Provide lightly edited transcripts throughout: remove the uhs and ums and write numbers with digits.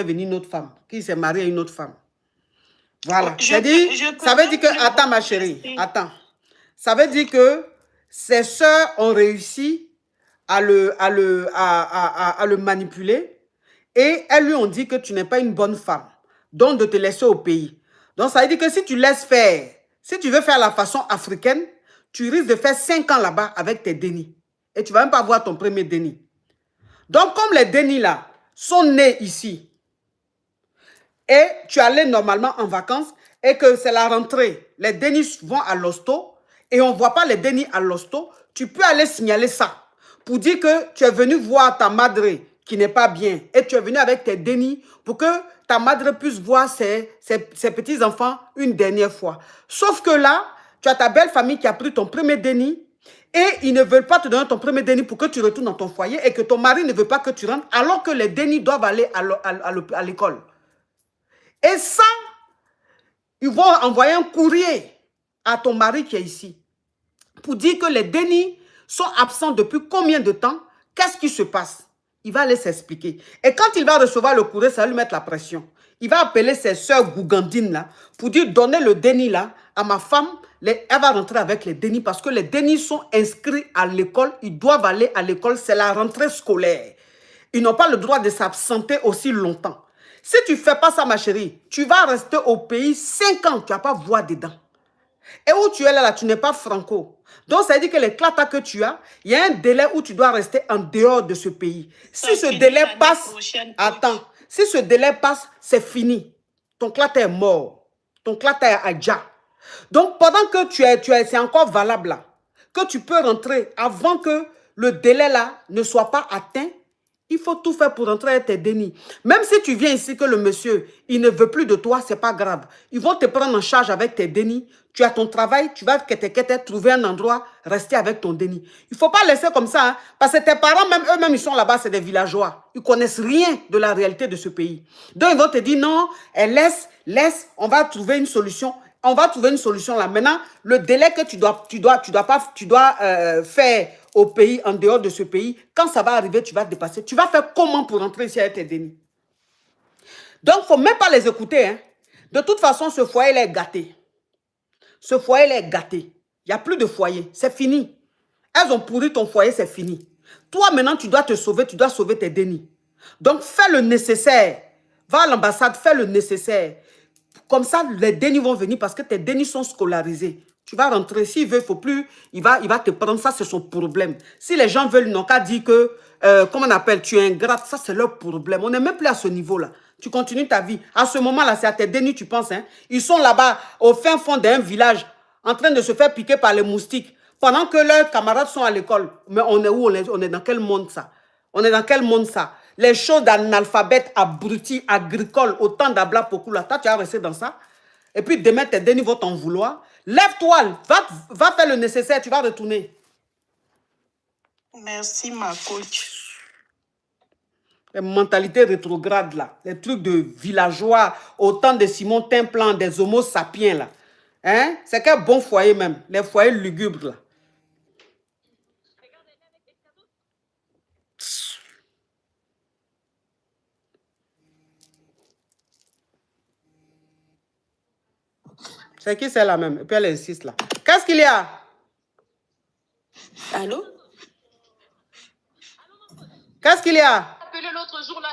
venir une autre femme, qui s'est mariée à une autre femme. Voilà. Ça veut dire que, attends ma chérie, attends. Ça veut dire que ses sœurs ont réussi à le manipuler et elles lui ont dit que tu n'es pas une bonne femme, donc de te laisser au pays. Donc ça veut dire que si tu laisses faire, si tu veux faire la façon africaine, tu risques de faire 5 ans là-bas avec tes dénis. Et tu ne vas même pas voir ton premier déni. Donc comme les dénis là sont nés ici, et tu allais normalement en vacances, et que c'est la rentrée, les dénis vont à l'hosto, et on ne voit pas les dénis à l'hosto, tu peux aller signaler ça, pour dire que tu es venu voir ta madre qui n'est pas bien, et tu es venu avec tes dénis, pour que ta madre puisse voir ses petits-enfants une dernière fois. Sauf que là, tu as ta belle famille qui a pris ton premier déni, et ils ne veulent pas te donner ton premier déni pour que tu retournes dans ton foyer, et que ton mari ne veut pas que tu rentres, alors que les dénis doivent aller à l'école. Et ça, ils vont envoyer un courrier à ton mari qui est ici pour dire que les dénis sont absents depuis combien de temps, qu'est-ce qui se passe. Il va aller s'expliquer. Et quand il va recevoir le courrier, ça va lui mettre la pression. Il va appeler ses soeurs gougandines là pour dire donnez le déni là à ma femme. Elle va rentrer avec les dénis parce que les dénis sont inscrits à l'école. Ils doivent aller à l'école. C'est la rentrée scolaire. Ils n'ont pas le droit de s'absenter aussi longtemps. Si tu ne fais pas ça, ma chérie, tu vas rester au pays 5 ans, tu ne vas pas voir dedans. Et où tu es là, tu n'es pas franco. Donc, ça veut dire que les clatas que tu as, il y a un délai où tu dois rester en dehors de ce pays. Si ce délai passe, attends, si ce délai passe, c'est fini. Ton clata est mort. Ton clata est adja. Donc, pendant que c'est encore valable là, que tu peux rentrer avant que le délai là ne soit pas atteint, il faut tout faire pour rentrer avec tes dénis. Même si tu viens ici que le monsieur, il ne veut plus de toi, ce n'est pas grave. Ils vont te prendre en charge avec tes dénis. Tu as ton travail, tu vas trouver un endroit, rester avec ton déni. Il ne faut pas laisser comme ça, hein, parce que tes parents, même eux-mêmes, ils sont là-bas, c'est des villageois. Ils ne connaissent rien de la réalité de ce pays. Donc, ils vont te dire, non, laisse, on va trouver une solution. On va trouver une solution là. Maintenant, le délai que tu dois faire au pays, en dehors de ce pays, quand ça va arriver, tu vas te dépasser. Tu vas faire comment pour rentrer ici avec tes dénis? Donc, il ne faut même pas les écouter. Hein. De toute façon, ce foyer est gâté. Ce foyer est gâté. Il n'y a plus de foyer. C'est fini. Elles ont pourri ton foyer, c'est fini. Toi, maintenant, tu dois te sauver. Tu dois sauver tes dénis. Donc, fais le nécessaire. Va à l'ambassade, fais le nécessaire. Comme ça, les dénis vont venir parce que tes dénis sont scolarisés. Tu vas rentrer. S'il veut, il ne faut plus. Il va te prendre. Ça, c'est son problème. Si les gens veulent, n'ont qu'à dire que, comment on appelle, tu es ingrate, ça, c'est leur problème. On n'est même plus à ce niveau-là. Tu continues ta vie. À ce moment-là, c'est à tes dénis, tu penses. Hein? Ils sont là-bas, au fin fond d'un village, en train de se faire piquer par les moustiques. Pendant que leurs camarades sont à l'école. Mais on est où? On est dans quel monde, ça? On est dans quel monde, ça? Les choses d'analphabètes, abrutis, agricoles, autant d'abla pour là. Toi, tu vas rester dans ça. Et puis demain, tes dénis vont t'en vouloir. Lève-toi, va faire le nécessaire, tu vas retourner. Merci, ma coach. Les mentalités rétrogrades, là. Les trucs de villageois, autant de Simon Timplan, des homo sapiens, là. Hein? C'est quel bon foyer même. Les foyers lugubres, là. C'est qui c'est la même? Et puis elle insiste là. Qu'est-ce qu'il y a? Allô? Qu'est-ce qu'il y a? Appelé l'autre jour là.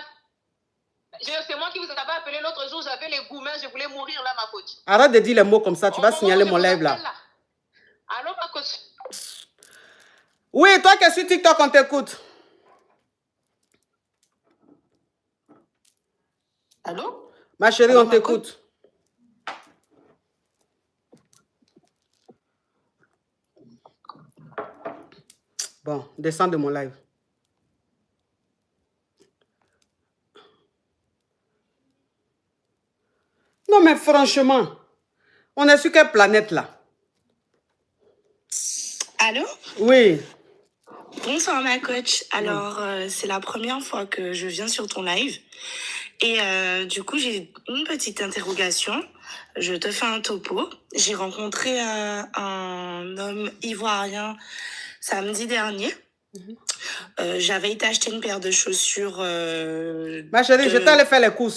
C'est moi qui vous avais appelé l'autre jour. J'avais les gourmets, je voulais mourir là, ma coach. Arrête de dire les mots comme ça. Tu vas signaler mon live là. Allô, ma coach? Oui, toi qui es sur TikTok, on t'écoute. Allô? Ma chérie, allô, on t'écoute. Bon, descends de mon live. Non, mais franchement, on est sur quelle planète là? Allô? Oui. Bonsoir, ma coach. Alors, c'est la première fois que je viens sur ton live. Et du coup, j'ai une petite interrogation. Je te fais un topo. J'ai rencontré un homme ivoirien samedi dernier. J'avais été acheter une paire de chaussures. Ma chérie, je De... t'allais faire les courses.